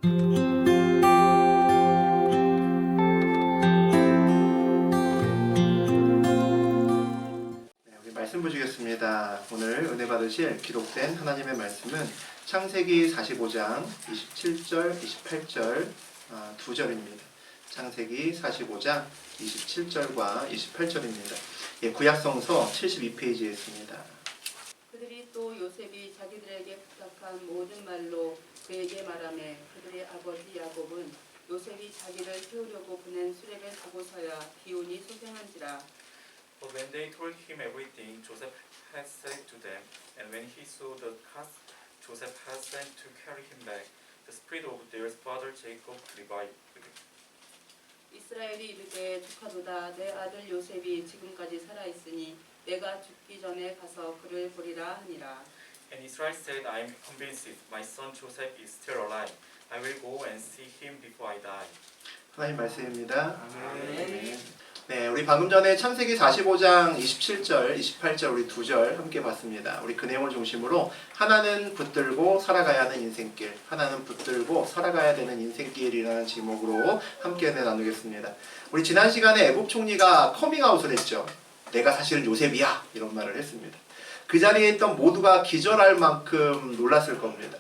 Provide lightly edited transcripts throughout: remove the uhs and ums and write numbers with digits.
우리 말씀 보시겠습니다. 오늘 은혜 받으실 기록된 하나님의 말씀은 창세기 45장 27절, 28절 두 절입니다. 창세기 45장 27절과 28절입니다. 구약성서 72페이지에 있습니다. 그들이 또 요셉이 자기들에게 부탁한 모든 말로 그에게 말하매 그들의 아버지 야곱은 요셉이 자기를 세우려고 보낸 수레를 보고서야 기온이 소생한지라. But when they told him everything Joseph had said to them, and when he saw the cast Joseph had sent to carry him back, the spirit of their father Jacob revived. 이스라엘이 이르되 조카도다 내 아들 요셉이 지금까지 살아 있으니 내가 죽기 전에 가서 그를 보리라 하니라. And Israel said, I am convinced my son Joseph is still alive. I will go and see him before I die. 하나님 말씀입니다. 아멘. 네, 우리 방금 전에 창세기 45장 27절, 28절 우리 두 절 함께 봤습니다. 우리 그 내용을 중심으로 하나는 붙들고 살아가야 하는 인생길, 하나는 붙들고 살아가야 되는 인생길이라는 제목으로 함께 나누겠습니다. 우리 지난 시간에 애굽 총리가 커밍아웃을 했죠. 내가 사실은 요셉이야 이런 말을 했습니다. 그 자리에 있던 모두가 기절할 만큼 놀랐을 겁니다.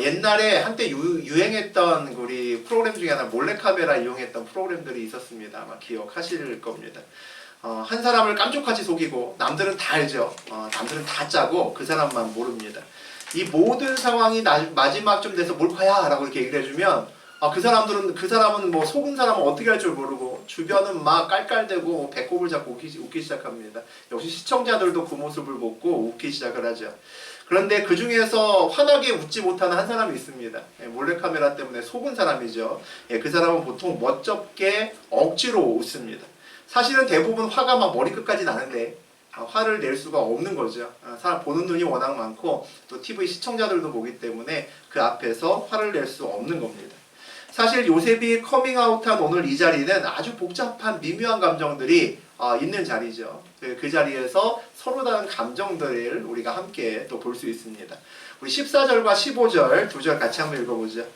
옛날에 한때 유행했던 우리 프로그램 중에 하나 몰래카메라 이용했던 프로그램들이 있었습니다. 아마 기억하실 겁니다. 한 사람을 깜짝같이 속이고 남들은 다 알죠. 남들은 다 짜고 그 사람만 모릅니다. 이 모든 상황이 마지막쯤 돼서 몰카야 라고 이렇게 얘기를 해주면 그 사람은 뭐 속은 사람은 어떻게 할 줄 모르고 주변은 막 깔깔대고 배꼽을 잡고 웃기 시작합니다. 역시 시청자들도 그 모습을 보고 웃기 시작을 하죠. 그런데 그 중에서 환하게 웃지 못하는 한 사람이 있습니다. 몰래카메라 때문에 속은 사람이죠. 그 사람은 보통 멋쩍게 억지로 웃습니다. 사실은 대부분 화가 막 머리끝까지 나는데 화를 낼 수가 없는 거죠. 사람 보는 눈이 워낙 많고 또 TV 시청자들도 보기 때문에 그 앞에서 화를 낼 수 없는 겁니다. 사실 요셉이 커밍아웃한 오늘 이 자리는 아주 복잡한 미묘한 감정들이 있는 자리죠. 그 자리에서 서로 다른 감정들을 우리가 함께 또 볼 수 있습니다. 우리 14절과 15절 두 절 같이 한번 읽어보죠.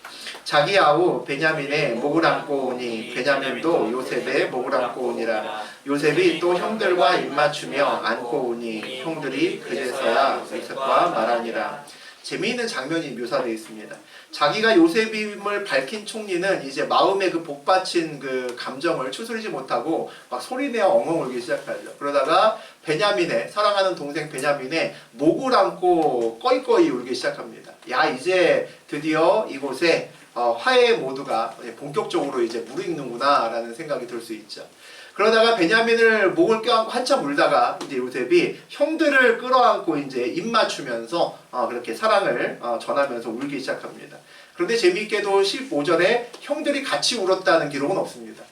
자기 아우 베냐민의 목을 안고 오니 베냐민도 요셉의 목을 안고 오니라. 요셉이 또 형들과 입맞추며 안고 오니 형들이 그제서야 요셉과 말하니라. 재미있는 장면이 묘사되어 있습니다. 자기가 요셉임을 밝힌 총리는 이제 마음에 그 복받친 그 감정을 추스리지 못하고 막 소리내어 엉엉 울기 시작하죠. 그러다가 사랑하는 동생 베냐민의 목을 안고 꺼이꺼이 울기 시작합니다. 야, 이제 드디어 이곳에 화해 모드가 본격적으로 이제 무르익는구나 라는 생각이 들 수 있죠. 그러다가 베냐민을 목을 껴안고 한참 울다가 이제 요셉이 형들을 끌어안고 이제 입 맞추면서 그렇게 사랑을 전하면서 울기 시작합니다. 그런데 재미있게도 15절에 형들이 같이 울었다는 기록은 없습니다.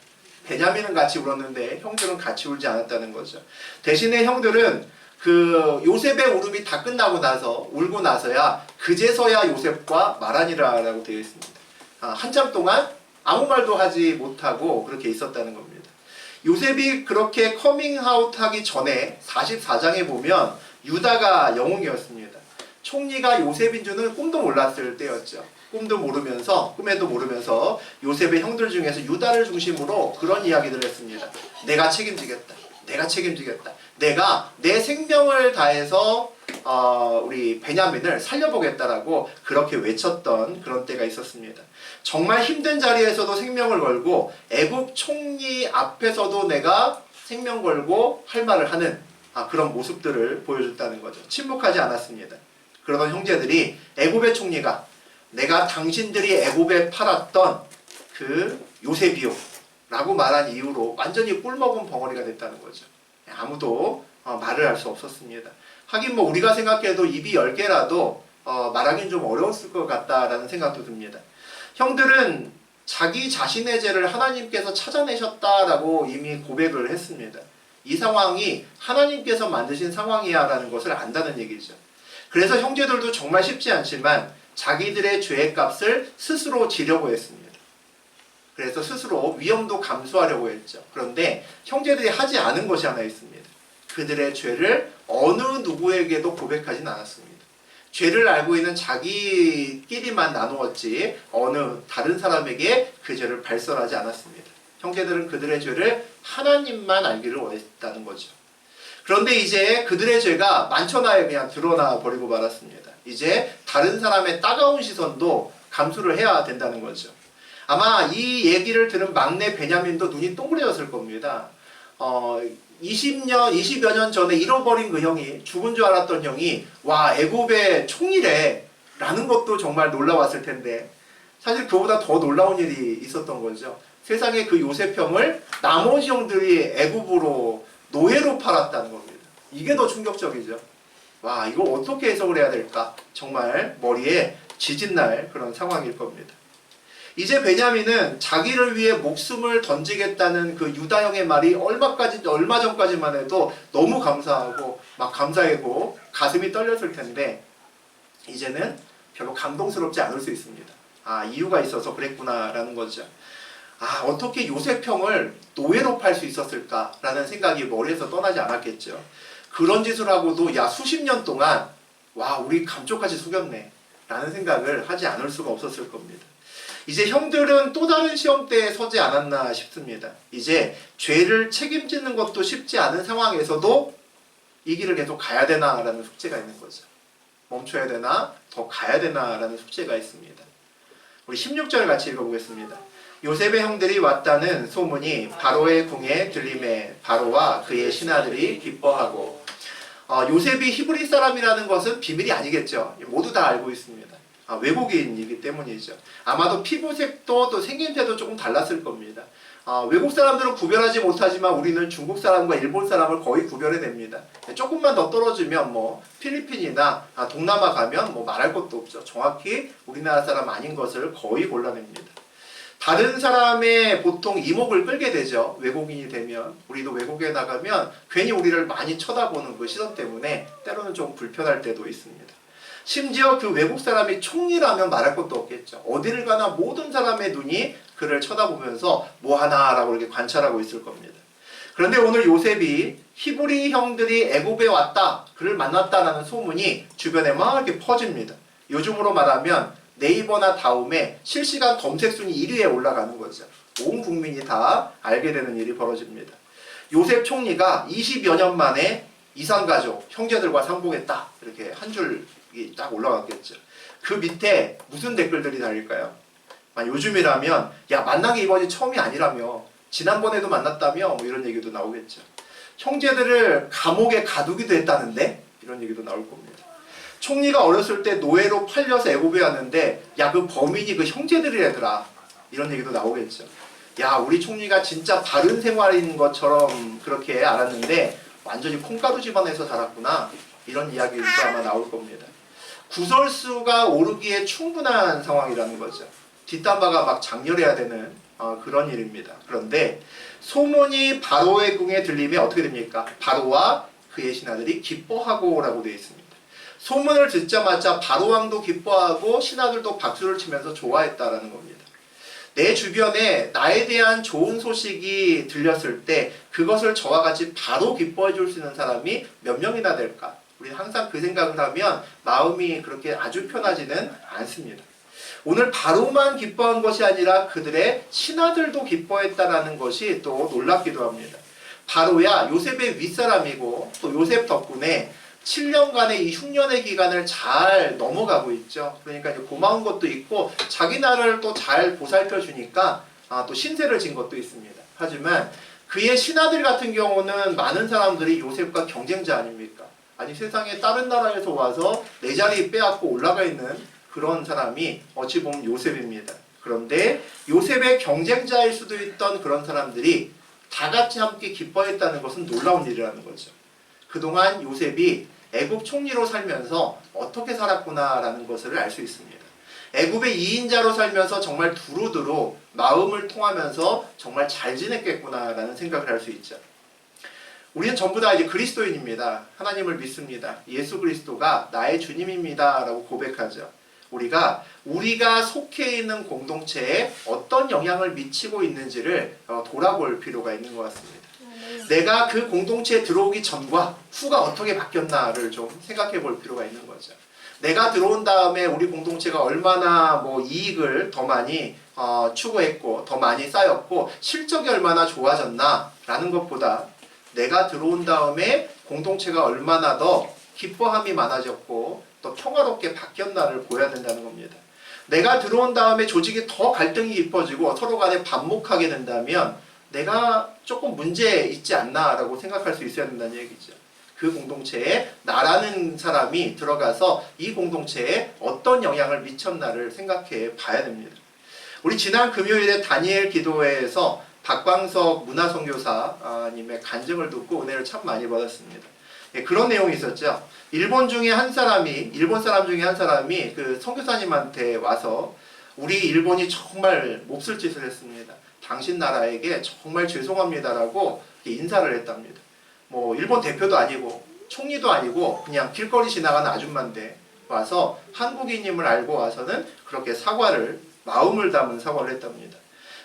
베냐민은 같이 울었는데 형들은 같이 울지 않았다는 거죠. 대신에 형들은 그 요셉의 울음이 다 끝나고 나서 울고 나서야 그제서야 요셉과 말하니라라고 되어 있습니다. 한참 동안 아무 말도 하지 못하고 그렇게 있었다는 겁니다. 요셉이 그렇게 커밍아웃 하기 전에 44장에 보면 유다가 영웅이었습니다. 총리가 요셉인 줄은 꿈도 몰랐을 때였죠. 꿈에도 모르면서 요셉의 형들 중에서 유다를 중심으로 그런 이야기들을 했습니다. 내가 책임지겠다. 내가 내 생명을 다해서 우리 베냐민을 살려보겠다라고 그렇게 외쳤던 그런 때가 있었습니다. 정말 힘든 자리에서도 생명을 걸고 애굽 총리 앞에서도 내가 생명 걸고 할 말을 하는 그런 모습들을 보여줬다는 거죠. 침묵하지 않았습니다. 그러던 형제들이 애굽의 총리가 내가 당신들이 애굽에 팔았던 그 요셉이요 라고 말한 이유로 완전히 꿀먹은 벙어리가 됐다는 거죠. 아무도 말을 할 수 없었습니다. 하긴 뭐 우리가 생각해도 입이 10개라도 말하기는 좀 어려웠을 것 같다라는 생각도 듭니다. 형들은 자기 자신의 죄를 하나님께서 찾아내셨다라고 이미 고백을 했습니다. 이 상황이 하나님께서 만드신 상황이야 라는 것을 안다는 얘기죠. 그래서 형제들도 정말 쉽지 않지만 자기들의 죄의 값을 스스로 지려고 했습니다. 그래서 스스로 위험도 감수하려고 했죠. 그런데 형제들이 하지 않은 것이 하나 있습니다. 그들의 죄를 어느 누구에게도 고백하진 않았습니다. 죄를 알고 있는 자기끼리만 나누었지 어느 다른 사람에게 그 죄를 발설하지 않았습니다. 형제들은 그들의 죄를 하나님만 알기를 원했다는 거죠. 그런데 이제 그들의 죄가 만천하에 그냥 드러나 버리고 말았습니다. 이제 다른 사람의 따가운 시선도 감수를 해야 된다는 거죠. 아마 이 얘기를 들은 막내 베냐민도 눈이 동그래졌을 겁니다. 20여 년 전에 잃어버린 그 형이, 죽은 줄 알았던 형이 와 애굽의 총리래 라는 것도 정말 놀라웠을 텐데, 사실 그보다 더 놀라운 일이 있었던 거죠. 세상에 그 요셉 형을 나머지 형들이 애굽으로 노예로 팔았다는 겁니다. 이게 더 충격적이죠. 와, 이거 어떻게 해석을 해야 될까? 정말 머리에 지진 날 그런 상황일 겁니다. 이제 베냐민은 자기를 위해 목숨을 던지겠다는 그 유다 형의 말이 얼마 전까지만 해도 너무 감사하고 막 감사하고 가슴이 떨렸을 텐데, 이제는 별로 감동스럽지 않을 수 있습니다. 아, 이유가 있어서 그랬구나라는 거죠. 아, 어떻게 요셉 형을 노예로 팔 수 있었을까라는 생각이 머리에서 떠나지 않았겠죠. 그런 짓을 하고도 야 수십 년 동안 와 우리 감쪽같이 속였네 라는 생각을 하지 않을 수가 없었을 겁니다. 이제 형들은 또 다른 시험대에 서지 않았나 싶습니다. 이제 죄를 책임지는 것도 쉽지 않은 상황에서도 이 길을 계속 가야 되나라는 숙제가 있는 거죠. 멈춰야 되나 더 가야 되나라는 숙제가 있습니다. 우리 16절 같이 읽어보겠습니다. 요셉의 형들이 왔다는 소문이 바로의 궁에 들림에 바로와 그의 신하들이 기뻐하고, 요셉이 히브리 사람이라는 것은 비밀이 아니겠죠. 모두 다 알고 있습니다. 외국인이기 때문이죠. 아마도 피부색도 또 생김새도 조금 달랐을 겁니다. 외국 사람들은 구별하지 못하지만 우리는 중국 사람과 일본 사람을 거의 구별해냅니다. 조금만 더 떨어지면 뭐 필리핀이나 동남아 가면 뭐 말할 것도 없죠. 정확히 우리나라 사람 아닌 것을 거의 골라냅니다. 다른 사람의 보통 이목을 끌게 되죠. 외국인이 되면. 우리도 외국에 나가면 괜히 우리를 많이 쳐다보는 그 시선 때문에 때로는 좀 불편할 때도 있습니다. 심지어 그 외국 사람이 총리라면 말할 것도 없겠죠. 어디를 가나 모든 사람의 눈이 그를 쳐다보면서 뭐 하나라고 이렇게 관찰하고 있을 겁니다. 그런데 오늘 요셉이 히브리 형들이 애굽에 왔다, 그를 만났다라는 소문이 주변에 막 이렇게 퍼집니다. 요즘으로 말하면 네이버나 다음에 실시간 검색 순위 1위에 올라가는 거죠. 온 국민이 다 알게 되는 일이 벌어집니다. 요셉 총리가 20여 년 만에 이산가족, 형제들과 상봉했다. 이렇게 한 줄이 딱 올라갔겠죠. 그 밑에 무슨 댓글들이 달릴까요? 요즘이라면 야 만난 게 이번이 처음이 아니라며, 지난번에도 만났다며, 뭐 이런 얘기도 나오겠죠. 형제들을 감옥에 가두기도 했다는데 이런 얘기도 나올 겁니다. 총리가 어렸을 때 노예로 팔려서 애굽에 왔는데 야 그 범인이 그 형제들이라더라, 이런 얘기도 나오겠죠. 야 우리 총리가 진짜 바른 생활인 것처럼 그렇게 알았는데 완전히 콩가루 집안에서 자랐구나, 이런 이야기도 아마 나올 겁니다. 구설수가 오르기에 충분한 상황이라는 거죠. 뒷담화가 막 장렬해야 되는 그런 일입니다. 그런데 소문이 바로의 궁에 들림에 어떻게 됩니까? 바로와 그의 신하들이 기뻐하고 라고 되어 있습니다. 소문을 듣자마자 바로왕도 기뻐하고 신하들도 박수를 치면서 좋아했다라는 겁니다. 내 주변에 나에 대한 좋은 소식이 들렸을 때 그것을 저와 같이 바로 기뻐해 줄 수 있는 사람이 몇 명이나 될까? 우리는 항상 그 생각을 하면 마음이 그렇게 아주 편하지는 않습니다. 오늘 바로만 기뻐한 것이 아니라 그들의 신하들도 기뻐했다라는 것이 또 놀랍기도 합니다. 바로야 요셉의 윗사람이고 또 요셉 덕분에 7년간의 이 흉년의 기간을 잘 넘어가고 있죠. 그러니까 이제 고마운 것도 있고 자기 나라를 또 잘 보살펴 주니까 또 신세를 진 것도 있습니다. 하지만 그의 신하들 같은 경우는 많은 사람들이 요셉과 경쟁자 아닙니까? 아니 세상에 다른 나라에서 와서 내 자리 빼앗고 올라가 있는 그런 사람이 어찌 보면 요셉입니다. 그런데 요셉의 경쟁자일 수도 있던 그런 사람들이 다 같이 함께 기뻐했다는 것은 놀라운 일이라는 거죠. 그동안 요셉이 애굽 총리로 살면서 어떻게 살았구나라는 것을 알 수 있습니다. 애굽의 2인자로 살면서 정말 두루두루 마음을 통하면서 정말 잘 지냈겠구나라는 생각을 할 수 있죠. 우리는 전부 다 이제 그리스도인입니다. 하나님을 믿습니다. 예수 그리스도가 나의 주님입니다 라고 고백하죠. 우리가 속해 있는 공동체에 어떤 영향을 미치고 있는지를 돌아볼 필요가 있는 것 같습니다. 내가 그 공동체에 들어오기 전과 후가 어떻게 바뀌었나를 좀 생각해 볼 필요가 있는 거죠. 내가 들어온 다음에 우리 공동체가 얼마나 뭐 이익을 더 많이 추구했고 더 많이 쌓였고 실적이 얼마나 좋아졌나라는 것보다 내가 들어온 다음에 공동체가 얼마나 더 기뻐함이 많아졌고 또 평화롭게 바뀌었나를 보여야 된다는 겁니다. 내가 들어온 다음에 조직이 더 갈등이 깊어지고 서로 간에 반목하게 된다면 내가 조금 문제 있지 않나라고 생각할 수 있어야 된다는 얘기죠. 그 공동체에 나라는 사람이 들어가서 이 공동체에 어떤 영향을 미쳤나를 생각해 봐야 됩니다. 우리 지난 금요일에 다니엘 기도회에서 박광석 문화선교사님의 간증을 듣고 은혜를 참 많이 받았습니다. 예, 그런 내용이 있었죠. 일본 사람 중에 한 사람이 그 선교사님한테 와서 우리 일본이 정말 몹쓸 짓을 했습니다. 당신 나라에게 정말 죄송합니다라고 인사를 했답니다. 뭐 일본 대표도 아니고 총리도 아니고 그냥 길거리 지나가는 아줌마인데 와서 한국인임을 알고 와서는 그렇게 마음을 담은 사과를 했답니다.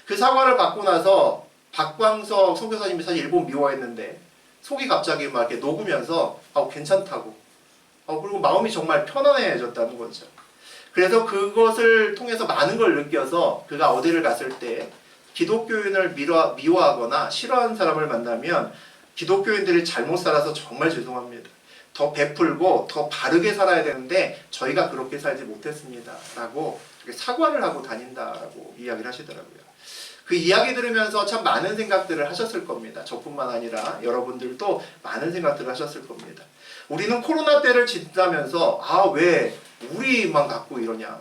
그 사과를 받고 나서 박광석 선교사님이 사실 일본 미워했는데 속이 갑자기 막 이렇게 녹으면서 괜찮다고 그리고 마음이 정말 편안해졌다는 거죠. 그래서 그것을 통해서 많은 걸 느껴서 그가 어디를 갔을 때 기독교인을 미워하거나 싫어하는 사람을 만나면 기독교인들이 잘못 살아서 정말 죄송합니다. 더 베풀고 더 바르게 살아야 되는데 저희가 그렇게 살지 못했습니다. 라고 사과를 하고 다닌다라고 이야기를 하시더라고요. 그 이야기 들으면서 참 많은 생각들을 하셨을 겁니다. 저뿐만 아니라 여러분들도 많은 생각들을 하셨을 겁니다. 우리는 코로나 때를 지나면서 왜 우리만 갖고 이러냐?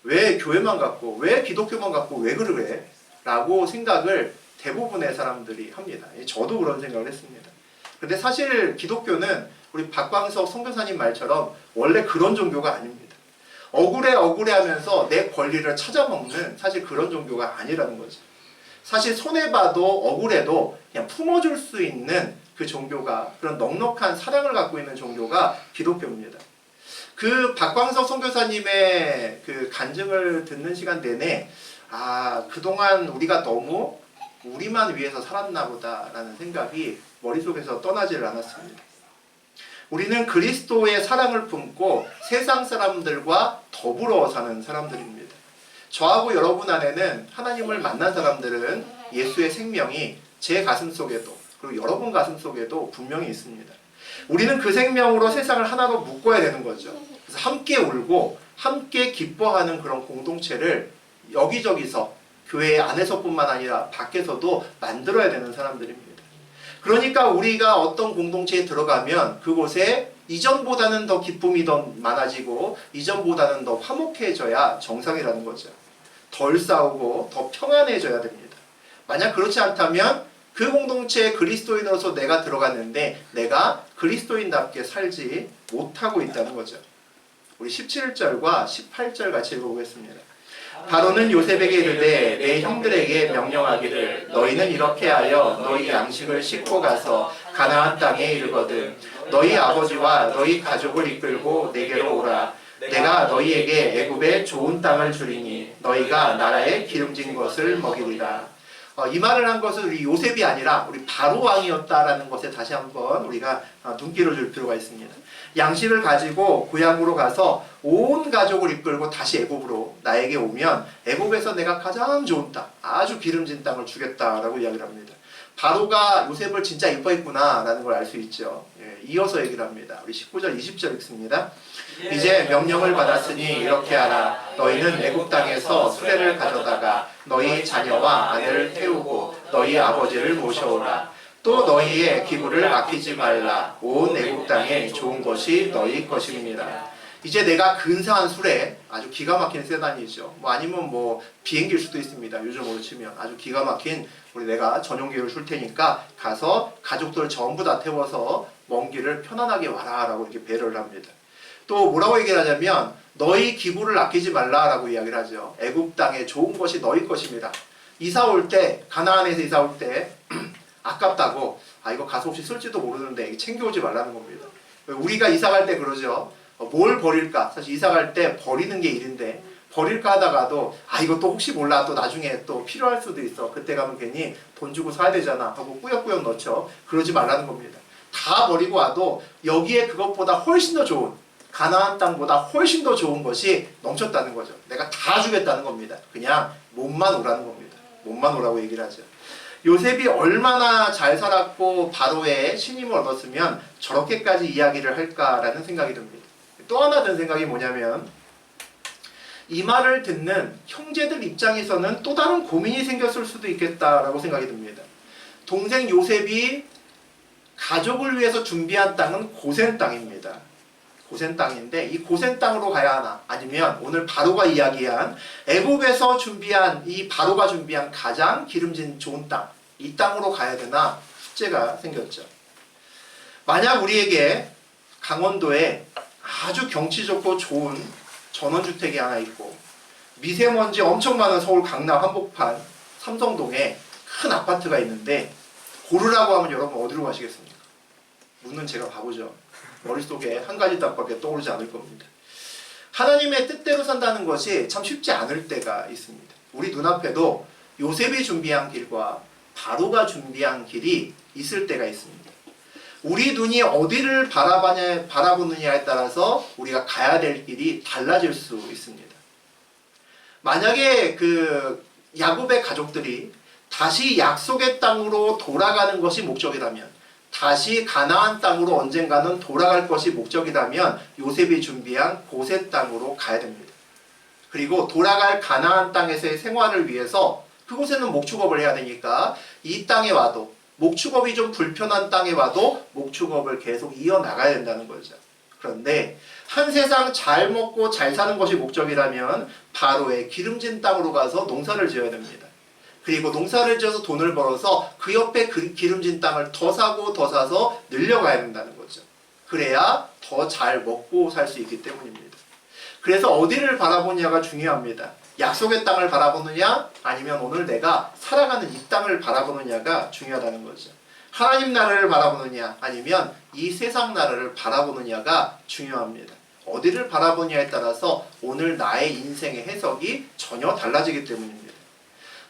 왜 교회만 갖고? 왜 기독교만 갖고? 왜 그래? 라고 생각을 대부분의 사람들이 합니다. 저도 그런 생각을 했습니다. 근데 사실 기독교는 우리 박광석 선교사님 말처럼 원래 그런 종교가 아닙니다. 억울해 하면서 내 권리를 찾아먹는 사실 그런 종교가 아니라는 거죠. 사실 손해봐도 억울해도 그냥 품어줄 수 있는 그 종교가 그런 넉넉한 사랑을 갖고 있는 종교가 기독교입니다. 그 박광석 선교사님의 그 간증을 듣는 시간 내내 그동안 우리가 너무 우리만 위해서 살았나 보다라는 생각이 머릿속에서 떠나지를 않았습니다. 우리는 그리스도의 사랑을 품고 세상 사람들과 더불어 사는 사람들입니다. 저하고 여러분 안에는 하나님을 만난 사람들은 예수의 생명이 제 가슴 속에도 그리고 여러분 가슴 속에도 분명히 있습니다. 우리는 그 생명으로 세상을 하나로 묶어야 되는 거죠. 그래서 함께 울고 함께 기뻐하는 그런 공동체를 여기저기서 교회 안에서뿐만 아니라 밖에서도 만들어야 되는 사람들입니다. 그러니까 우리가 어떤 공동체에 들어가면 그곳에 이전보다는 더 기쁨이 더 많아지고 이전보다는 더 화목해져야 정상이라는 거죠. 덜 싸우고 더 평안해져야 됩니다. 만약 그렇지 않다면 그 공동체에 그리스도인으로서 내가 들어갔는데 내가 그리스도인답게 살지 못하고 있다는 거죠. 우리 17절과 18절 같이 읽어보겠습니다. 바로는 요셉에게 이르되 내 형들에게 명령하기를 너희는 이렇게 하여 너희 양식을 싣고 가서 가나안 땅에 이르거든 너희 아버지와 너희 가족을 이끌고 내게로 오라. 내가 너희에게 애굽의 좋은 땅을 주리니 너희가 나라의 기름진 것을 먹이리라. 이 말을 한 것은 우리 요셉이 아니라 우리 바로 왕이었다라는 것에 다시 한번 우리가 눈길을 줄 필요가 있습니다. 양식을 가지고 고향으로 가서 온 가족을 이끌고 다시 애굽으로 나에게 오면 애굽에서 내가 가장 좋은 땅, 아주 기름진 땅을 주겠다라고 이야기를 합니다. 바로가 요셉을 진짜 이뻐했구나라는 걸 알 수 있죠. 이어서 얘기를 합니다. 우리 19절, 20절 읽습니다. 이제 명령을 받았으니 이렇게 하라. 너희는 애굽 땅에서 수레를 가져다가 너희 자녀와 아내를 태우고 너희 아버지를 모셔오라. 또 너희의 기부를 아끼지 말라. 온 애굽 땅에 좋은 것이 너희 것입니다. 이제 내가 근사한 수레, 아주 기가 막힌 세단이죠. 아니면 비행기일 수도 있습니다. 요즘으로 치면 아주 기가 막힌 내가 전용기를 줄 테니까 가서 가족들 전부 다 태워서 먼 길을 편안하게 와라라고 이렇게 배려를 합니다. 또 뭐라고 얘기를 하냐면 너희 기부를 아끼지 말라라고 이야기를 하죠. 애굽 땅에 좋은 것이 너희 것입니다. 이사 올 때 가나안에서 이사 올 때 아깝다고 이거 가서 혹시 쓸지도 모르는데 챙겨오지 말라는 겁니다. 우리가 이사 갈 때 그러죠. 뭘 버릴까? 사실 이사 갈 때 버리는 게 일인데 버릴까 하다가도 이것도 혹시 몰라 또 나중에 또 필요할 수도 있어. 그때 가면 괜히 돈 주고 사야 되잖아 하고 꾸역꾸역 넣죠. 그러지 말라는 겁니다. 다 버리고 와도 여기에 그것보다 훨씬 더 좋은 가나안 땅보다 훨씬 더 좋은 것이 넘쳤다는 거죠. 내가 다 주겠다는 겁니다. 그냥 몸만 오라는 겁니다. 몸만 오라고 얘기를 하죠. 요셉이 얼마나 잘 살았고 바로의 신임을 얻었으면 저렇게까지 이야기를 할까라는 생각이 듭니다. 또 하나 든 생각이 뭐냐면 이 말을 듣는 형제들 입장에서는 또 다른 고민이 생겼을 수도 있겠다라고 생각이 듭니다. 동생 요셉이 가족을 위해서 준비한 땅은 고센 땅입니다. 고센 땅인데 이 고센 땅으로 가야 하나, 아니면 오늘 바로가 이야기한 애굽에서 준비한 이 바로가 준비한 가장 기름진 좋은 땅, 이 땅으로 가야 되나 숙제가 생겼죠. 만약 우리에게 강원도에 아주 경치 좋고 좋은 전원주택이 하나 있고 미세먼지 엄청 많은 서울 강남 한복판 삼성동에 큰 아파트가 있는데 고르라고 하면 여러분 어디로 가시겠습니까? 묻는 제가 바보죠. 머릿속에 한 가지 답밖에 떠오르지 않을 겁니다. 하나님의 뜻대로 산다는 것이 참 쉽지 않을 때가 있습니다. 우리 눈앞에도 요셉이 준비한 길과 바로가 준비한 길이 있을 때가 있습니다. 우리 눈이 어디를 바라보느냐에 따라서 우리가 가야 될 길이 달라질 수 있습니다. 만약에 그 야곱의 가족들이 다시 약속의 땅으로 돌아가는 것이 목적이라면, 다시 가나안 땅으로 언젠가는 돌아갈 것이 목적이라면 요셉이 준비한 고센 땅으로 가야 됩니다. 그리고 돌아갈 가나안 땅에서의 생활을 위해서 그곳에는 목축업을 해야 되니까 이 땅에 와도, 목축업이 좀 불편한 땅에 와도 목축업을 계속 이어나가야 된다는 거죠. 그런데 한 세상 잘 먹고 잘 사는 것이 목적이라면 바로의 기름진 땅으로 가서 농사를 지어야 됩니다. 그리고 농사를 지어서 돈을 벌어서 그 옆에 그 기름진 땅을 더 사고 더 사서 늘려가야 된다는 거죠. 그래야 더 잘 먹고 살 수 있기 때문입니다. 그래서 어디를 바라보냐가 중요합니다. 약속의 땅을 바라보느냐, 아니면 오늘 내가 살아가는 이 땅을 바라보느냐가 중요하다는 거죠. 하나님 나라를 바라보느냐, 아니면 이 세상 나라를 바라보느냐가 중요합니다. 어디를 바라보냐에 따라서 오늘 나의 인생의 해석이 전혀 달라지기 때문입니다.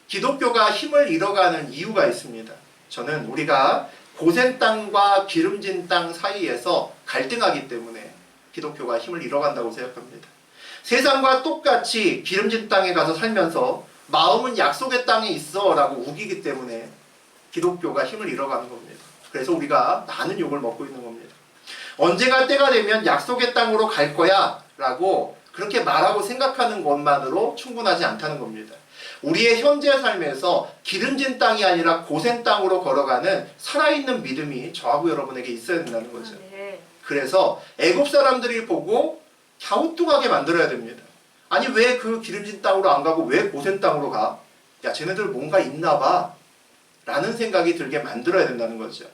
기독교가 힘을 잃어가는 이유가 있습니다. 저는 우리가 고센 땅과 기름진 땅 사이에서 갈등하기 때문에 기독교가 힘을 잃어간다고 생각합니다. 세상과 똑같이 기름진 땅에 가서 살면서 마음은 약속의 땅에 있어 라고 우기기 때문에 기독교가 힘을 잃어가는 겁니다. 그래서 우리가 많은 욕을 먹고 있는 겁니다. 언젠가 때가 되면 약속의 땅으로 갈 거야 라고 그렇게 말하고 생각하는 것만으로 충분하지 않다는 겁니다. 우리의 현재 삶에서 기름진 땅이 아니라 고센 땅으로 걸어가는 살아있는 믿음이 저하고 여러분에게 있어야 된다는 거죠. 그래서 애굽 사람들이 보고 갸우뚱하게 만들어야 됩니다. 아니 왜 그 기름진 땅으로 안 가고 왜 고센 땅으로 가? 야 쟤네들 뭔가 있나 봐 라는 생각이 들게 만들어야 된다는 거죠.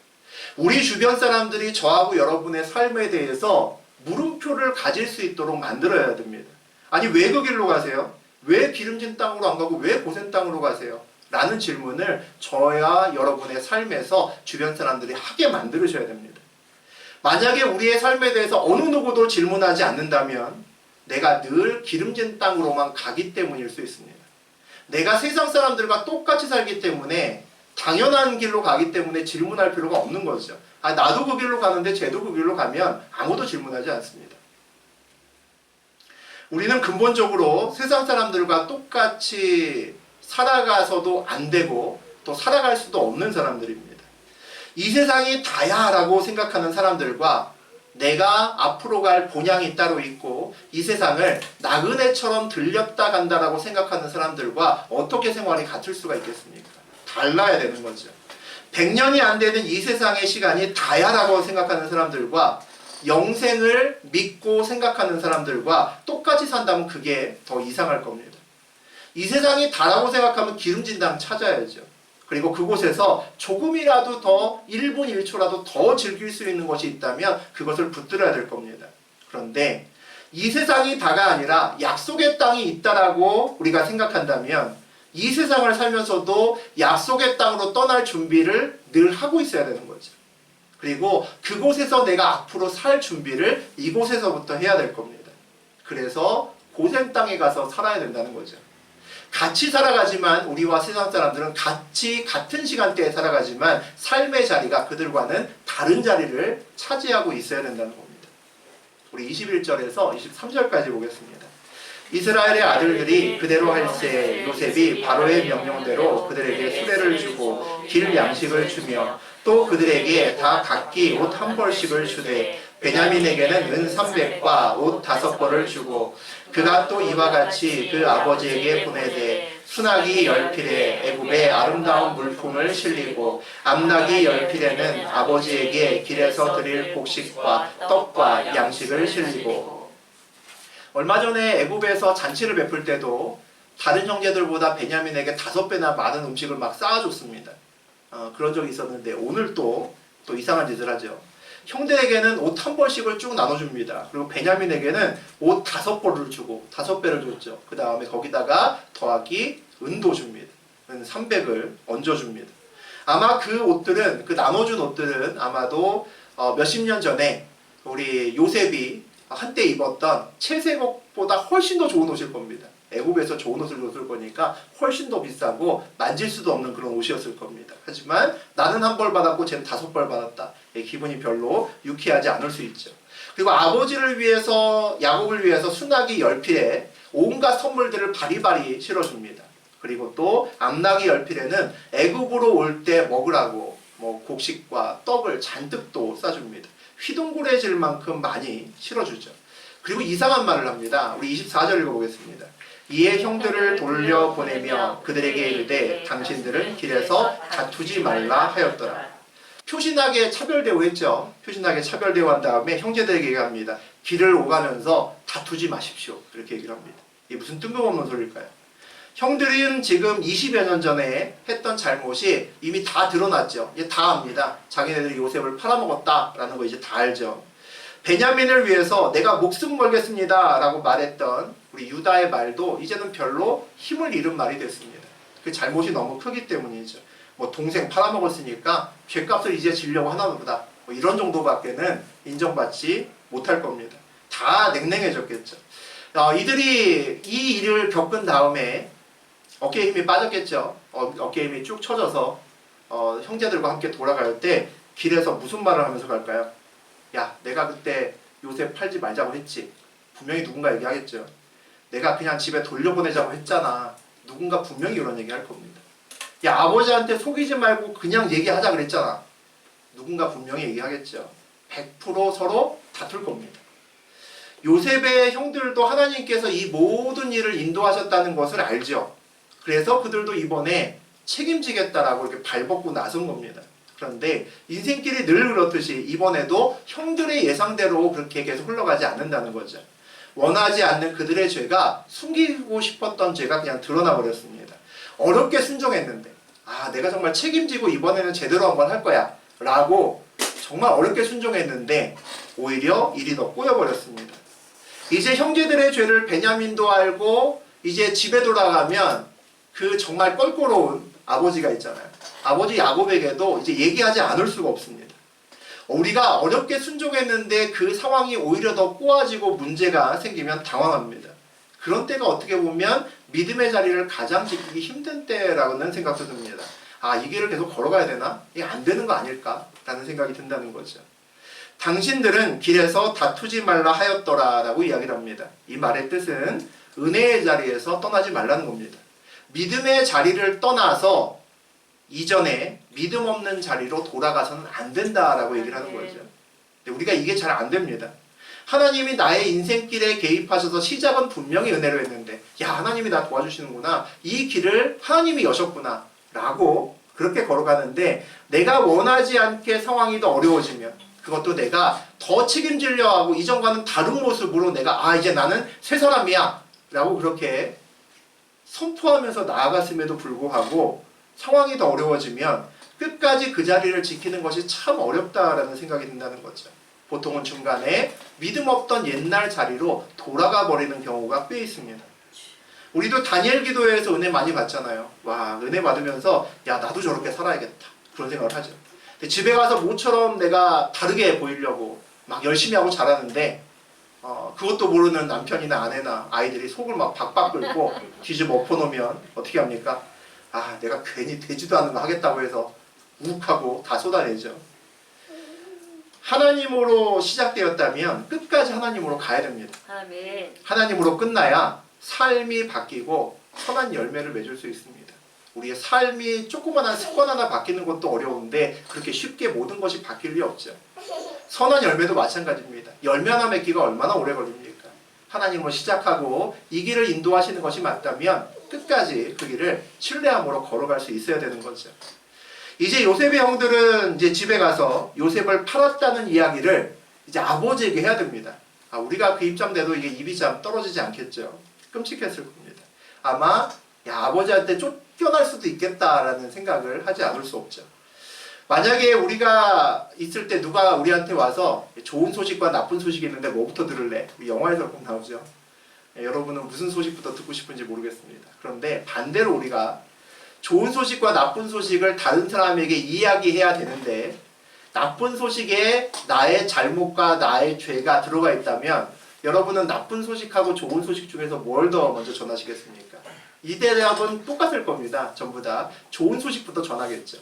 우리 주변 사람들이 저하고 여러분의 삶에 대해서 물음표를 가질 수 있도록 만들어야 됩니다. 아니 왜 그 길로 가세요? 왜 기름진 땅으로 안 가고 왜 고센 땅으로 가세요? 라는 질문을 저와 여러분의 삶에서 주변 사람들이 하게 만들으셔야 됩니다. 만약에 우리의 삶에 대해서 어느 누구도 질문하지 않는다면 내가 늘 기름진 땅으로만 가기 때문일 수 있습니다. 내가 세상 사람들과 똑같이 살기 때문에 당연한 길로 가기 때문에 질문할 필요가 없는 거죠. 아, 나도 그 길로 가는데 쟤도 그 길로 가면 아무도 질문하지 않습니다. 우리는 근본적으로 세상 사람들과 똑같이 살아가서도 안 되고 또 살아갈 수도 없는 사람들입니다. 이 세상이 다야라고 생각하는 사람들과 내가 앞으로 갈 본향이 따로 있고 이 세상을 나그네처럼 들렸다 간다라고 생각하는 사람들과 어떻게 생활이 같을 수가 있겠습니까? 달라야 되는 거죠. 100년이 안 되는 이 세상의 시간이 다야라고 생각하는 사람들과 영생을 믿고 생각하는 사람들과 똑같이 산다면 그게 더 이상할 겁니다. 이 세상이 다라고 생각하면 기름진 땅 찾아야죠. 그리고 그곳에서 조금이라도 더 1분 1초라도 더 즐길 수 있는 것이 있다면 그것을 붙들어야 될 겁니다. 그런데 이 세상이 다가 아니라 약속의 땅이 있다라고 우리가 생각한다면 이 세상을 살면서도 약속의 땅으로 떠날 준비를 늘 하고 있어야 되는 거죠. 그리고 그곳에서 내가 앞으로 살 준비를 이곳에서부터 해야 될 겁니다. 그래서 고센 땅에 가서 살아야 된다는 거죠. 같이 살아가지만 우리와 세상 사람들은 같은 시간대에 살아가지만 삶의 자리가 그들과는 다른 자리를 차지하고 있어야 된다는 겁니다. 우리 21절에서 23절까지 보겠습니다. 이스라엘의 아들들이 그대로 할세 요셉이 바로의 명령대로 그들에게 수레를 주고 길 양식을 주며 또 그들에게 다 각기 옷 한 벌씩을 주되 베냐민에게는 은 300과 옷 5벌을 주고 그가 또 이와 같이 그 아버지에게 보내되 순하기 10필에 애굽의 아름다운 물품을 실리고 암나기 10필에는 아버지에게 길에서 드릴 곡식과 떡과 양식을 실리고. 얼마 전에 애굽에서 잔치를 베풀 때도 다른 형제들보다 베냐민에게 5배나 많은 음식을 막 쌓아줬습니다. 그런 적이 있었는데 오늘 또 이상한 짓을 하죠. 형들에게는 옷 한 벌씩을 쭉 나눠줍니다. 그리고 베냐민에게는 옷 5벌을 주고 5배를 줬죠. 그 다음에 거기다가 더하기 은도 줍니다. 은 300을 얹어줍니다. 아마 그 옷들은, 그 나눠준 옷들은 아마도 몇십 년 전에 우리 요셉이 한때 입었던 채색옷보다 훨씬 더 좋은 옷일 겁니다. 애굽에서 좋은 옷을 입을 거니까 훨씬 더 비싸고 만질 수도 없는 그런 옷이었을 겁니다. 하지만 나는 한 벌 받았고 쟤는 5벌 받았다. 기분이 별로 유쾌하지 않을 수 있죠. 그리고 아버지를 위해서, 야곱을 위해서 순하기 10필에 온갖 선물들을 바리바리 실어줍니다. 그리고 또 암나기 10필에는 애굽으로 올 때 먹으라고 곡식과 떡을 잔뜩 또 싸줍니다. 휘둥그레질 만큼 많이 실어주죠. 그리고 이상한 말을 합니다. 우리 24절 읽어보겠습니다. 이에 형들을 돌려보내며 그들에게 이르되 당신들은 길에서 다투지 말라 하였더라. 표신하게 차별 대우했죠. 표신하게 차별 대우한 다음에 형제들에게 얘기합니다. 길을 오가면서 다투지 마십시오. 이렇게 얘기를 합니다. 이게 무슨 뜬금없는 소리일까요? 형들은 지금 20여 년 전에 했던 잘못이 이미 다 드러났죠. 이제 다 압니다. 자기네들이 요셉을 팔아먹었다라는 거 이제 다 알죠. 베냐민을 위해서 내가 목숨 걸겠습니다 라고 말했던 우리 유다의 말도 이제는 별로 힘을 잃은 말이 됐습니다. 그 잘못이 너무 크기 때문이죠. 동생 팔아먹었으니까 죗값을 이제 지려고 하나보다 이런 정도밖에는 인정받지 못할 겁니다. 다 냉랭해졌겠죠. 이들이 이 일을 겪은 다음에 어깨에 힘이 빠졌겠죠. 어깨에 힘이 쭉 쳐져서 형제들과 함께 돌아갈 때 길에서 무슨 말을 하면서 갈까요? 야, 내가 그때 요셉 팔지 말자고 했지. 분명히 누군가 얘기하겠죠. 내가 그냥 집에 돌려보내자고 했잖아. 누군가 분명히 이런 얘기 할 겁니다. 야, 아버지한테 속이지 말고 그냥 얘기하자 그랬잖아. 누군가 분명히 얘기하겠죠. 100% 서로 다툴 겁니다. 요셉의 형들도 하나님께서 이 모든 일을 인도하셨다는 것을 알죠. 그래서 그들도 이번에 책임지겠다라고 이렇게 발벗고 나선 겁니다. 그런데 인생길이 늘 그렇듯이 이번에도 형들의 예상대로 그렇게 계속 흘러가지 않는다는 거죠. 원하지 않는 그들의 죄가, 숨기고 싶었던 죄가 그냥 드러나 버렸습니다. 어렵게 순종했는데 내가 정말 책임지고 이번에는 제대로 한번 할 거야 라고 정말 어렵게 순종했는데 오히려 일이 더 꼬여버렸습니다. 이제 형제들의 죄를 베냐민도 알고 이제 집에 돌아가면 그 정말 껄끄러운 아버지가 있잖아요. 아버지 야곱에게도 이제 얘기하지 않을 수가 없습니다. 우리가 어렵게 순종했는데 그 상황이 오히려 더 꼬아지고 문제가 생기면 당황합니다. 그런 때가 어떻게 보면 믿음의 자리를 가장 지키기 힘든 때라는 생각도 듭니다. 이 길을 계속 걸어가야 되나? 이게 안 되는 거 아닐까? 라는 생각이 든다는 거죠. 당신들은 길에서 다투지 말라 하였더라 라고 이야기를 합니다. 이 말의 뜻은 은혜의 자리에서 떠나지 말라는 겁니다. 믿음의 자리를 떠나서 이전에 믿음 없는 자리로 돌아가서는 안 된다라고 얘기를 하는 거죠. 근데 우리가 이게 잘 안 됩니다. 하나님이 나의 인생길에 개입하셔서 시작은 분명히 은혜로 했는데 하나님이 나 도와주시는구나. 이 길을 하나님이 여셨구나 라고 그렇게 걸어가는데 내가 원하지 않게 상황이 더 어려워지면 그것도 내가 더 책임지려 하고 이전과는 다른 모습으로 내가 이제 나는 새 사람이야 라고 그렇게 선포하면서 나아갔음에도 불구하고 상황이 더 어려워지면 끝까지 그 자리를 지키는 것이 참 어렵다라는 생각이 든다는 거죠. 보통은 중간에 믿음 없던 옛날 자리로 돌아가 버리는 경우가 꽤 있습니다. 우리도 다니엘 기도회에서 은혜 많이 받잖아요. 은혜 받으면서 나도 저렇게 살아야겠다 그런 생각을 하죠. 근데 집에 가서 모처럼 내가 다르게 보이려고 막 열심히 하고 잘하는데 그것도 모르는 남편이나 아내나 아이들이 속을 막 박박 끓고 뒤집어 엎어놓으면 어떻게 합니까? 내가 괜히 되지도 않은 거 하겠다고 해서 욱하고 다 쏟아내죠. 하나님으로 시작되었다면 끝까지 하나님으로 가야 됩니다. 아멘. 하나님으로 끝나야 삶이 바뀌고 선한 열매를 맺을 수 있습니다. 우리의 삶이 조그마한 습관 하나 바뀌는 것도 어려운데 그렇게 쉽게 모든 것이 바뀔 리 없죠. 선한 열매도 마찬가지입니다. 열매 하나 맺기가 얼마나 오래 걸립니까? 하나님으로 시작하고 이 길을 인도하시는 것이 맞다면 끝까지 그 길을 신뢰함으로 걸어갈 수 있어야 되는 거죠. 이제 요셉의 형들은 이제 집에 가서 요셉을 팔았다는 이야기를 이제 아버지에게 해야 됩니다. 우리가 그 입장 돼도 이게 입이 참 떨어지지 않겠죠. 끔찍했을 겁니다. 아마 아버지한테 쫓겨날 수도 있겠다라는 생각을 하지 않을 수 없죠. 만약에 우리가 있을 때 누가 우리한테 와서 좋은 소식과 나쁜 소식이 있는데 뭐부터 들을래? 영화에서 꼭 나오죠. 여러분은 무슨 소식부터 듣고 싶은지 모르겠습니다. 그런데 반대로 우리가 좋은 소식과 나쁜 소식을 다른 사람에게 이야기해야 되는데 나쁜 소식에 나의 잘못과 나의 죄가 들어가 있다면 여러분은 나쁜 소식하고 좋은 소식 중에서 뭘 더 먼저 전하시겠습니까? 이 대답은 똑같을 겁니다. 전부 다 좋은 소식부터 전하겠죠.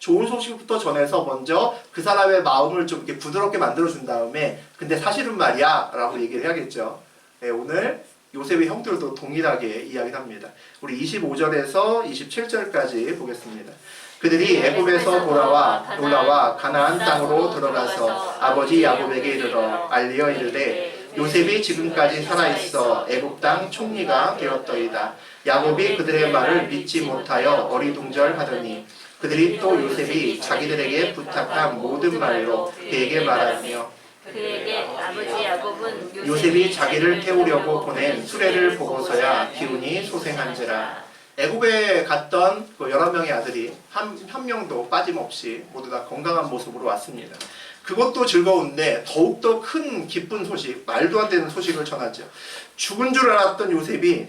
좋은 소식부터 전해서 먼저 그 사람의 마음을 좀 이렇게 부드럽게 만들어준 다음에 근데 사실은 말이야 라고 얘기를 해야겠죠. 네, 오늘 요셉의 형들도 동일하게 이야기를 합니다. 우리 25절에서 27절까지 보겠습니다. 그들이 애굽에서 올라와 가나안 땅으로 들어가서 아버지 야곱에게 이르러 알리어 이르되 요셉이 지금까지 살아있어 애굽 땅 총리가 되었더이다. 야곱이 그들의 말을 믿지 못하여 어리둥절하더니 그들이 또 요셉이 자기들에게 부탁한 모든 말로 그에게 말하며 그에게 아버지 야곱은 요셉이 자기를 태우려고 보낸 수레를 보고서야 기운이 소생한지라. 애굽에 갔던 그 11명의 아들이 한 명도 빠짐없이 모두 다 건강한 모습으로 왔습니다. 그것도 즐거운데 더욱더 큰 기쁜 소식, 말도 안 되는 소식을 전하죠. 죽은 줄 알았던 요셉이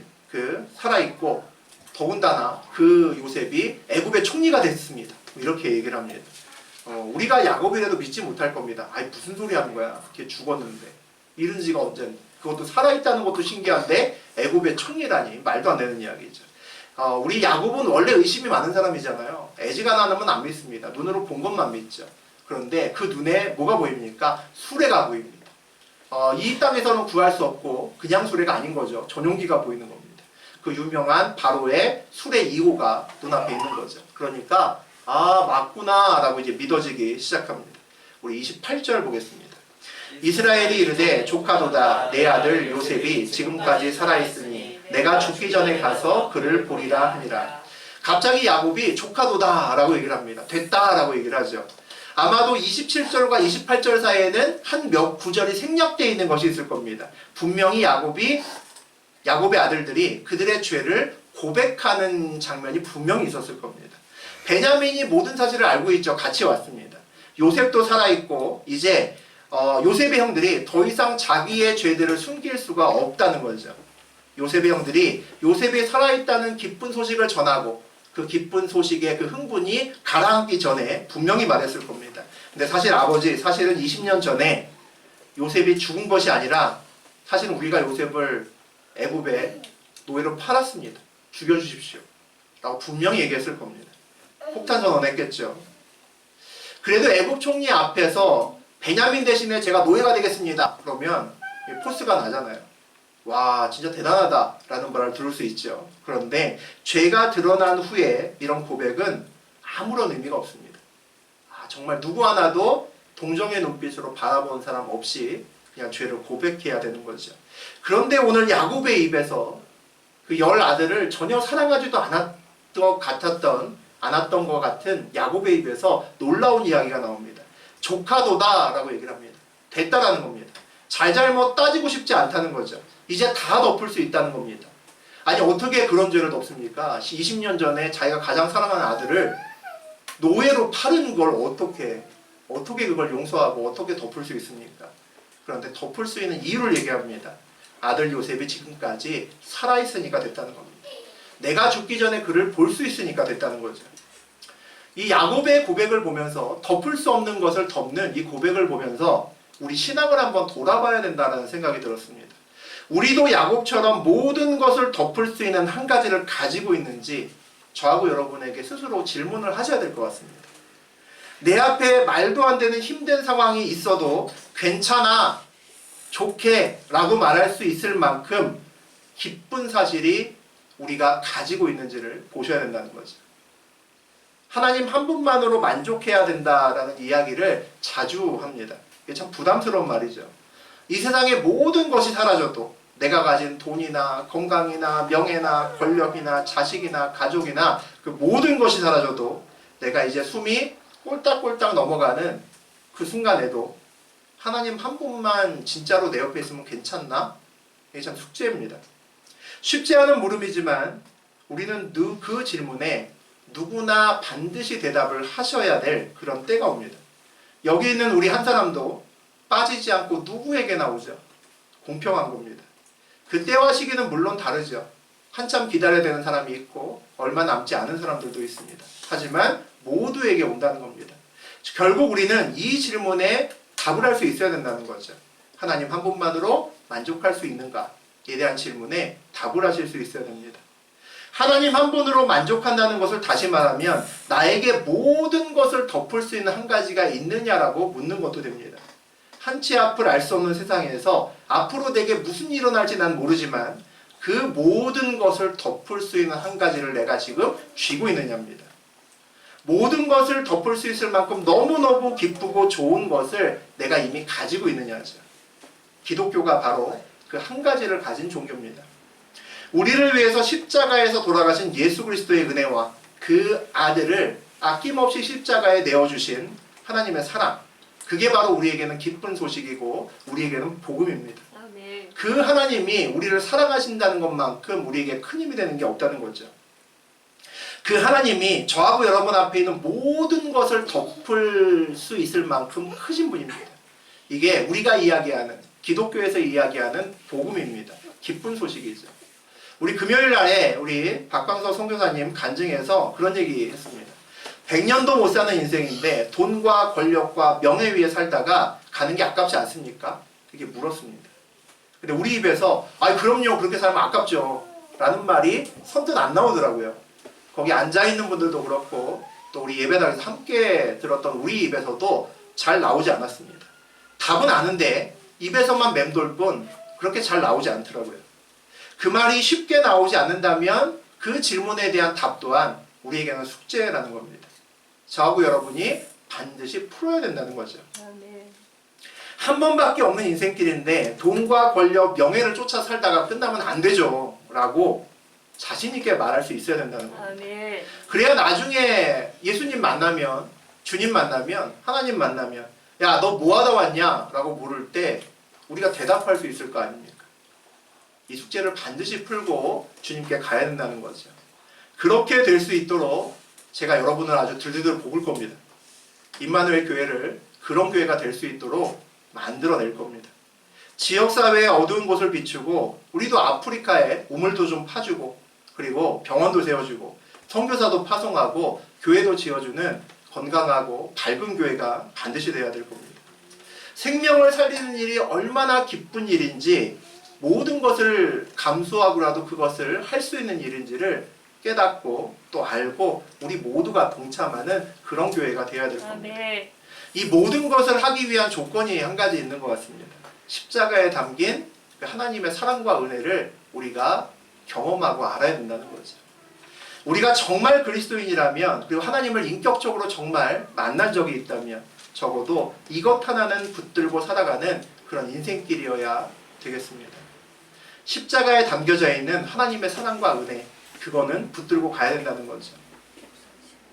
살아있고 더군다나 그 요셉이 애굽의 총리가 됐습니다. 이렇게 얘기를 합니다. 우리가 야곱이라도 믿지 못할 겁니다. 아이 무슨 소리 하는 거야? 걔 죽었는데 이런 지가 언젠데. 그것도 살아있다는 것도 신기한데 애굽의 총리라니 말도 안 되는 이야기죠. 우리 야곱은 원래 의심이 많은 사람이잖아요. 애지간하면 안 믿습니다. 눈으로 본 것만 믿죠. 그런데 그 눈에 뭐가 보입니까? 수레가 보입니다. 이 땅에서는 구할 수 없고 그냥 수레가 아닌 거죠. 전용기가 보이는 겁니다. 그 유명한 바로의 수레 2호가 눈앞에 있는 거죠. 그러니까 맞구나 라고 이제 믿어지기 시작합니다. 우리 28절 보겠습니다. 이스라엘이 이르되 조카도다 내 아들 요셉이 지금까지 살아있으니 내가 죽기 전에 가서 그를 보리라 하니라. 갑자기 야곱이 조카도다 라고 얘기를 합니다. 됐다 라고 얘기를 하죠. 아마도 27절과 28절 사이에는 한 몇 구절이 생략되어 있는 것이 있을 겁니다. 분명히 야곱의 아들들이 그들의 죄를 고백하는 장면이 분명히 있었을 겁니다. 베냐민이 모든 사실을 알고 있죠. 같이 왔습니다. 요셉도 살아있고 이제 요셉의 형들이 더 이상 자기의 죄들을 숨길 수가 없다는 거죠. 요셉의 형들이 요셉이 살아있다는 기쁜 소식을 전하고 그 기쁜 소식의 그 흥분이 가라앉기 전에 분명히 말했을 겁니다. 근데 사실은 20년 전에 요셉이 죽은 것이 아니라 사실은 우리가 요셉을 애굽에 노예로 팔았습니다. 죽여주십시오 라고 분명히 얘기했을 겁니다. 폭탄 선언했겠죠. 그래도 애굽 총리 앞에서 베냐민 대신에 제가 노예가 되겠습니다. 그러면 포스가 나잖아요. 와 진짜 대단하다 라는 말을 들을 수 있죠. 그런데 죄가 드러난 후에 이런 고백은 아무런 의미가 없습니다. 정말 누구 하나도 동정의 눈빛으로 바라본 사람 없이 그냥 죄를 고백해야 되는 거죠. 그런데 오늘 야곱의 입에서 그 10 아들을 전혀 사랑하지도 않았던 것 같은 야곱의 입에서 놀라운 이야기가 나옵니다. 조카도다 라고 얘기를 합니다. 됐다라는 겁니다. 잘잘못 따지고 싶지 않다는 거죠. 이제 다 덮을 수 있다는 겁니다. 아니 어떻게 그런 죄를 덮습니까? 20년 전에 자기가 가장 사랑하는 아들을 노예로 파는 걸 어떻게 그걸 용서하고 어떻게 덮을 수 있습니까? 그런데 덮을 수 있는 이유를 얘기합니다. 아들 요셉이 지금까지 살아있으니까 됐다는 겁니다. 내가 죽기 전에 그를 볼 수 있으니까 됐다는 거죠. 이 야곱의 고백을 보면서 덮을 수 없는 것을 덮는 이 고백을 보면서 우리 신앙을 한번 돌아봐야 된다는 생각이 들었습니다. 우리도 야곱처럼 모든 것을 덮을 수 있는 한 가지를 가지고 있는지 저하고 여러분에게 스스로 질문을 하셔야 될 것 같습니다. 내 앞에 말도 안 되는 힘든 상황이 있어도 괜찮아, 좋게 라고 말할 수 있을 만큼 기쁜 사실이 우리가 가지고 있는지를 보셔야 된다는 거죠. 하나님 한 분만으로 만족해야 된다라는 이야기를 자주 합니다. 이게 참 부담스러운 말이죠. 이 세상의 모든 것이 사라져도 내가 가진 돈이나 건강이나 명예나 권력이나 자식이나 가족이나 그 모든 것이 사라져도 내가 이제 숨이 꼴딱꼴딱 넘어가는 그 순간에도 하나님 한 분만 진짜로 내 옆에 있으면 괜찮나? 이게 참 숙제입니다. 쉽지 않은 물음이지만 우리는 그 질문에 누구나 반드시 대답을 하셔야 될 그런 때가 옵니다. 여기 있는 우리 한 사람도 빠지지 않고 누구에게 나오죠. 공평한 겁니다. 그 때와 시기는 물론 다르죠. 한참 기다려야 되는 사람이 있고 얼마 남지 않은 사람들도 있습니다. 하지만 모두에게 온다는 겁니다. 결국 우리는 이 질문에 답을 할 수 있어야 된다는 거죠. 하나님 한 분만으로 만족할 수 있는가에 대한 질문에 답을 하실 수 있어야 됩니다. 하나님 한 분으로 만족한다는 것을 다시 말하면 나에게 모든 것을 덮을 수 있는 한 가지가 있느냐라고 묻는 것도 됩니다. 한치 앞을 알 수 없는 세상에서 앞으로 내게 무슨 일이 일어날지 난 모르지만 그 모든 것을 덮을 수 있는 한 가지를 내가 지금 쥐고 있느냐입니다. 모든 것을 덮을 수 있을 만큼 너무너무 기쁘고 좋은 것을 내가 이미 가지고 있느냐죠. 기독교가 바로 그 한 가지를 가진 종교입니다. 우리를 위해서 십자가에서 돌아가신 예수 그리스도의 은혜와 그 아들을 아낌없이 십자가에 내어주신 하나님의 사랑, 그게 바로 우리에게는 기쁜 소식이고 우리에게는 복음입니다. 아멘. 그 하나님이 우리를 사랑하신다는 것만큼 우리에게 큰 힘이 되는 게 없다는 거죠. 그 하나님이 저하고 여러분 앞에 있는 모든 것을 덮을 수 있을 만큼 크신 분입니다. 이게 우리가 이야기하는, 기독교에서 이야기하는 복음입니다. 기쁜 소식이죠. 우리 금요일 날에 우리 박광서 선교사님 간증에서 그런 얘기 했습니다. 100년도 못 사는 인생인데 돈과 권력과 명예 위에 살다가 가는 게 아깝지 않습니까? 이렇게 물었습니다. 근데 우리 입에서 그럼요, 그렇게 살면 아깝죠 라는 말이 선뜻 안 나오더라고요. 거기 앉아있는 분들도 그렇고 또 우리 예배당에서 함께 들었던 우리 입에서도 잘 나오지 않았습니다. 답은 아는데 입에서만 맴돌 뿐 그렇게 잘 나오지 않더라고요. 그 말이 쉽게 나오지 않는다면 그 질문에 대한 답 또한 우리에게는 숙제라는 겁니다. 저하고 여러분이 반드시 풀어야 된다는 거죠. 아멘. 한 번밖에 없는 인생길인데 돈과 권력, 명예를 쫓아 살다가 끝나면 안 되죠 라고 자신 있게 말할 수 있어야 된다는 겁니다. 아멘. 그래야 나중에 예수님 만나면, 주님 만나면, 하나님 만나면 야, 너 뭐 하다 왔냐? 라고 물을 때 우리가 대답할 수 있을 거 아닙니까? 이 숙제를 반드시 풀고 주님께 가야 된다는 거죠. 그렇게 될 수 있도록 제가 여러분을 아주 들들들 볶을 겁니다. 임마누엘 교회를 그런 교회가 될 수 있도록 만들어낼 겁니다. 지역사회의 어두운 곳을 비추고 우리도 아프리카에 우물도 좀 파주고 그리고 병원도 세워주고 선교사도 파송하고 교회도 지어주는 건강하고 밝은 교회가 반드시 돼야 될 겁니다. 생명을 살리는 일이 얼마나 기쁜 일인지 모든 것을 감수하고라도 그것을 할 수 있는 일인지를 깨닫고 또 알고 우리 모두가 동참하는 그런 교회가 되어야 될 겁니다. 아멘. 이 모든 것을 하기 위한 조건이 한 가지 있는 것 같습니다. 십자가에 담긴 하나님의 사랑과 은혜를 우리가 경험하고 알아야 된다는 거죠. 우리가 정말 그리스도인이라면 그리고 하나님을 인격적으로 정말 만난 적이 있다면 적어도 이것 하나는 붙들고 살아가는 그런 인생길이어야 되겠습니다. 십자가에 담겨져 있는 하나님의 사랑과 은혜, 그거는 붙들고 가야 된다는 거죠.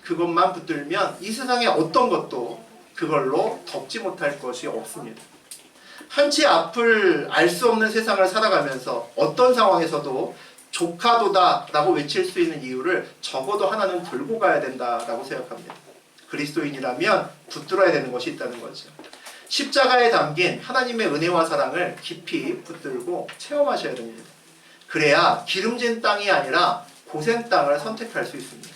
그것만 붙들면 이 세상의 어떤 것도 그걸로 덮지 못할 것이 없습니다. 한치 앞을 알 수 없는 세상을 살아가면서 어떤 상황에서도 조카도다 라고 외칠 수 있는 이유를 적어도 하나는 들고 가야 된다라고 생각합니다. 그리스도인이라면 붙들어야 되는 것이 있다는 거죠. 십자가에 담긴 하나님의 은혜와 사랑을 깊이 붙들고 체험하셔야 됩니다. 그래야 기름진 땅이 아니라 고센 땅을 선택할 수 있습니다.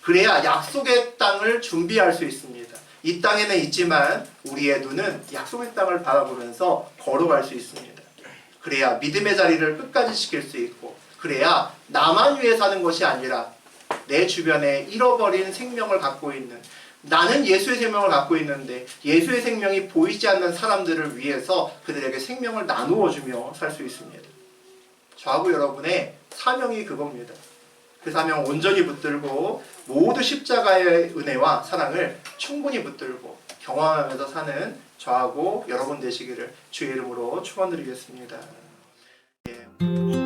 그래야 약속의 땅을 준비할 수 있습니다. 이 땅에는 있지만 우리의 눈은 약속의 땅을 바라보면서 걸어갈 수 있습니다. 그래야 믿음의 자리를 끝까지 지킬 수 있고 그래야 나만 위해 사는 것이 아니라 내 주변에 잃어버린 생명을 갖고 있는 나는 예수의 생명을 갖고 있는데 예수의 생명이 보이지 않는 사람들을 위해서 그들에게 생명을 나누어 주며 살 수 있습니다. 저하고 여러분의 사명이 그겁니다. 그 사명 온전히 붙들고 모두 십자가의 은혜와 사랑을 충분히 붙들고 경험하면서 사는 저하고 여러분 되시기를 주의 이름으로 축원드리겠습니다. 예.